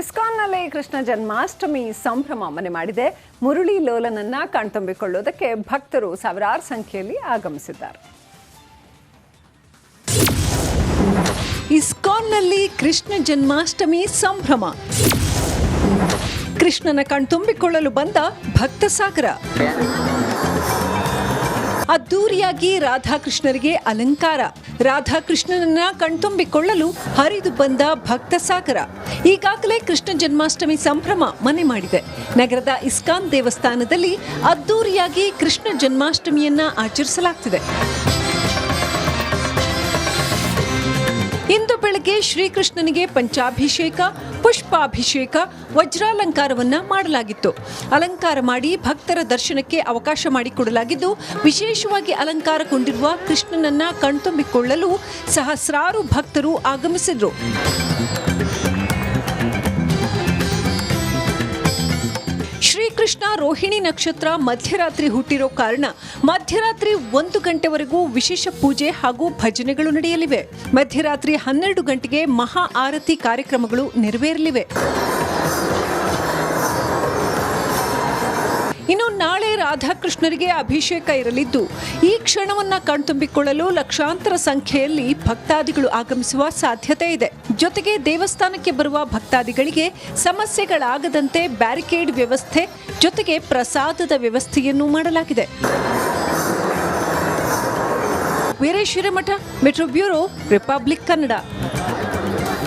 ಇಸ್ಕಾನ್ನಲ್ಲಿ ಕೃಷ್ಣ ಜನ್ಮಾಷ್ಟಮಿ ಸಂಭ್ರಮ ಮನೆ ಮಾಡಿದೆ. ಮುರಳಿ ಲೋಲನನ್ನ ಕಣ್ತುಂಬಿಕೊಳ್ಳುವುದಕ್ಕೆ ಭಕ್ತರು ಸಾವಿರಾರು ಸಂಖ್ಯೆಯಲ್ಲಿ ಆಗಮಿಸಿದ್ದಾರೆ. ಇಸ್ಕಾನ್ನಲ್ಲಿ ಕೃಷ್ಣ ಜನ್ಮಾಷ್ಟಮಿ ಸಂಭ್ರಮ. ಕೃಷ್ಣನ ಕಣ್ತುಂಬಿಕೊಳ್ಳಲು ಬಂದ ಭಕ್ತ ಸಾಗರ. ಅದ್ದೂರಿಯಾಗಿ ರಾಧಾಕೃಷ್ಣರಿಗೆ ಅಲಂಕಾರ. ರಾಧಾಕೃಷ್ಣನನ್ನ ಕಣ್ತುಂಬಿಕೊಳ್ಳಲು ಹರಿದು ಬಂದ ಭಕ್ತ ಸಾಗರ. ಈಗಾಗಲೇ ಕೃಷ್ಣ ಜನ್ಮಾಷ್ಟಮಿ ಸಂಭ್ರಮ ಮನೆ ಮಾಡಿದೆ. ನಗರದ ಇಸ್ಕಾನ್ ದೇವಸ್ಥಾನದಲ್ಲಿ ಅದ್ದೂರಿಯಾಗಿ ಕೃಷ್ಣ ಜನ್ಮಾಷ್ಟಮಿಯನ್ನ ಆಚರಿಸಲಾಗ್ತಿದೆ. ಇಂದು ಬೆಳಗ್ಗೆ ಶ್ರೀಕೃಷ್ಣನಿಗೆ ಪಂಚಾಭಿಷೇಕ, ಪುಷ್ಪಾಭಿಷೇಕ, ವಜ್ರಾಲಂಕಾರವನ್ನ ಮಾಡಲಾಗಿತ್ತು. ಅಲಂಕಾರ ಮಾಡಿ ಭಕ್ತರ ದರ್ಶನಕ್ಕೆ ಅವಕಾಶ ಮಾಡಿಕೊಡಲಾಗಿದ್ದು, ವಿಶೇಷವಾಗಿ ಅಲಂಕಾರಗೊಂಡಿರುವ ಕೃಷ್ಣನನ್ನ ಕಣ್ತುಂಬಿಕೊಳ್ಳಲು ಸಹಸ್ರಾರು ಭಕ್ತರು ಆಗಮಿಸಿದ್ರು. ಶ್ರೀಕೃಷ್ಣ ರೋಹಿಣಿ ನಕ್ಷತ್ರ ಮಧ್ಯರಾತ್ರಿ ಹುಟ್ಟಿರೋ ಕಾರಣ ಮಧ್ಯರಾತ್ರಿ 1 ಗಂಟೆವರೆಗೂ ವಿಶೇಷ ಪೂಜೆ ಹಾಗೂ ಭಜನೆಗಳು ನಡೆಯಲಿವೆ. ಮಧ್ಯರಾತ್ರಿ 12 ಗಂಟೆಗೆ ಮಹಾ ಆರತಿ ಕಾರ್ಯಕ್ರಮಗಳು ನೆರವೇರಲಿವೆ. ಇನ್ನು ನಾಳೆ ರಾಧಾಕೃಷ್ಣರಿಗೆ ಅಭಿಷೇಕ ಇರಲಿದ್ದು, ಈ ಕ್ಷಣವನ್ನ ಕಣ್ತುಂಬಿಕೊಳ್ಳಲು ಲಕ್ಷಾಂತರ ಸಂಖ್ಯೆಯಲ್ಲಿ ಭಕ್ತಾದಿಗಳು ಆಗಮಿಸುವ ಸಾಧ್ಯತೆ ಇದೆ. ಜೊತೆಗೆ ದೇವಸ್ಥಾನಕ್ಕೆ ಬರುವ ಭಕ್ತಾದಿಗಳಿಗೆ ಸಮಸ್ಯೆಗಳಾಗದಂತೆ ಬ್ಯಾರಿಕೇಡ್ ವ್ಯವಸ್ಥೆ ಜೊತೆಗೆ ಪ್ರಸಾದದ ವ್ಯವಸ್ಥೆಯನ್ನು ಮಾಡಲಾಗಿದೆ. Veeresh Hiremath, metro bureau, republic Kannada.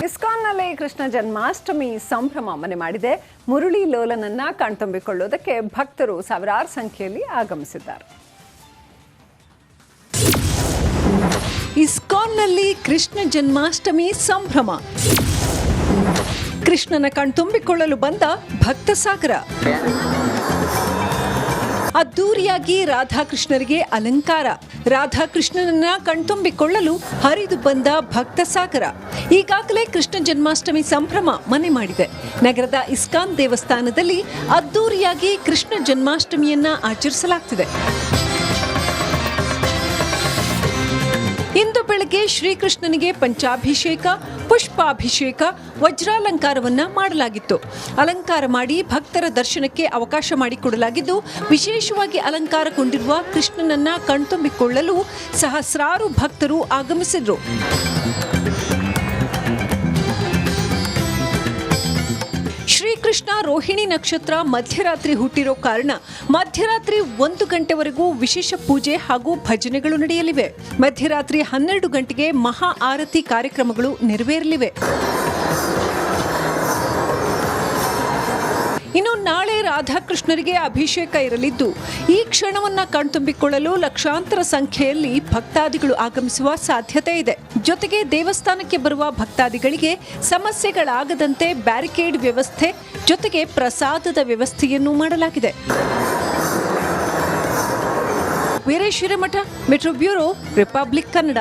ಇಸ್ಕಾನ್ನಲ್ಲಿ ಕೃಷ್ಣ ಜನ್ಮಾಷ್ಟಮಿ ಸಂಭ್ರಮ ಮನೆ ಮಾಡಿದೆ. ಮುರಳಿ ಲೋಲನನ್ನ ಕಣ್ತುಂಬಿಕೊಳ್ಳುವುದಕ್ಕೆ ಭಕ್ತರು ಸಾವಿರಾರು ಸಂಖ್ಯೆಯಲ್ಲಿ ಆಗಮಿಸಿದ್ದಾರೆ. ಇಸ್ಕಾನ್ನಲ್ಲಿ ಕೃಷ್ಣ ಜನ್ಮಾಷ್ಟಮಿ ಸಂಭ್ರಮ. ಕೃಷ್ಣನ ಕಣ್ತುಂಬಿಕೊಳ್ಳಲು ಬಂದ ಭಕ್ತ ಸಾಗರ. ಅದ್ದೂರಿಯಾಗಿ ರಾಧಾಕೃಷ್ಣರಿಗೆ ಅಲಂಕಾರ. ರಾಧಾಕೃಷ್ಣನನ್ನ ಕಣ್ತುಂಬಿಕೊಳ್ಳಲು ಹರಿದು ಬಂದ ಭಕ್ತ ಸಾಗರ. ಈಗಾಗಲೇ ಕೃಷ್ಣ ಜನ್ಮಾಷ್ಟಮಿ ಸಂಭ್ರಮ ಮನೆ ಮಾಡಿದೆ. ನಗರದ ಇಸ್ಕಾನ್ ದೇವಸ್ಥಾನದಲ್ಲಿ ಅದ್ದೂರಿಯಾಗಿ ಕೃಷ್ಣ ಜನ್ಮಾಷ್ಟಮಿಯನ್ನ ಆಚರಿಸಲಾಗ್ತಿದೆ. ಇಂದು ಬೆಳಗ್ಗೆ ಶ್ರೀಕೃಷ್ಣನಿಗೆ ಪಂಚಾಭಿಷೇಕ, ಪುಷ್ಪಾಭಿಷೇಕ, ವಜ್ರಾಲಂಕಾರವನ್ನ ಮಾಡಲಾಗಿತ್ತು. ಅಲಂಕಾರ ಮಾಡಿ ಭಕ್ತರ ದರ್ಶನಕ್ಕೆ ಅವಕಾಶ ಮಾಡಿಕೊಡಲಾಗಿದ್ದು, ವಿಶೇಷವಾಗಿ ಅಲಂಕಾರಗೊಂಡಿರುವ ಕೃಷ್ಣನನ್ನ ಕಣ್ತುಂಬಿಕೊಳ್ಳಲು ಸಹಸ್ರಾರು ಭಕ್ತರು ಆಗಮಿಸಿದ್ರು. ಶ್ರೀಕೃಷ್ಣ ರೋಹಿಣಿ ನಕ್ಷತ್ರ ಮಧ್ಯರಾತ್ರಿ ಹುಟ್ಟಿರೋ ಕಾರಣ ಮಧ್ಯರಾತ್ರಿ 1 ಗಂಟೆವರೆಗೂ ವಿಶೇಷ ಪೂಜೆ ಹಾಗೂ ಭಜನೆಗಳು ನಡೆಯಲಿವೆ. ಮಧ್ಯರಾತ್ರಿ 12 ಗಂಟೆಗೆ ಮಹಾ ಆರತಿ ಕಾರ್ಯಕ್ರಮಗಳು ನೆರವೇರಲಿವೆ. ಇನ್ನು ನಾಳೆ ರಾಧಾಕೃಷ್ಣರಿಗೆ ಅಭಿಷೇಕ ಇರಲಿದ್ದು, ಈ ಕ್ಷಣವನ್ನ ಕಣ್ತುಂಬಿಕೊಳ್ಳಲು ಲಕ್ಷಾಂತರ ಸಂಖ್ಯೆಯಲ್ಲಿ ಭಕ್ತಾದಿಗಳು ಆಗಮಿಸುವ ಸಾಧ್ಯತೆ ಇದೆ. ಜೊತೆಗೆ ದೇವಸ್ಥಾನಕ್ಕೆ ಬರುವ ಭಕ್ತಾದಿಗಳಿಗೆ ಸಮಸ್ಯೆಗಳಾಗದಂತೆ ಬ್ಯಾರಿಕೇಡ್ ವ್ಯವಸ್ಥೆ ಜೊತೆಗೆ ಪ್ರಸಾದದ ವ್ಯವಸ್ಥೆಯನ್ನು ಮಾಡಲಾಗಿದೆ. Veeresh Hiremath, metro bureau, republic Kannada.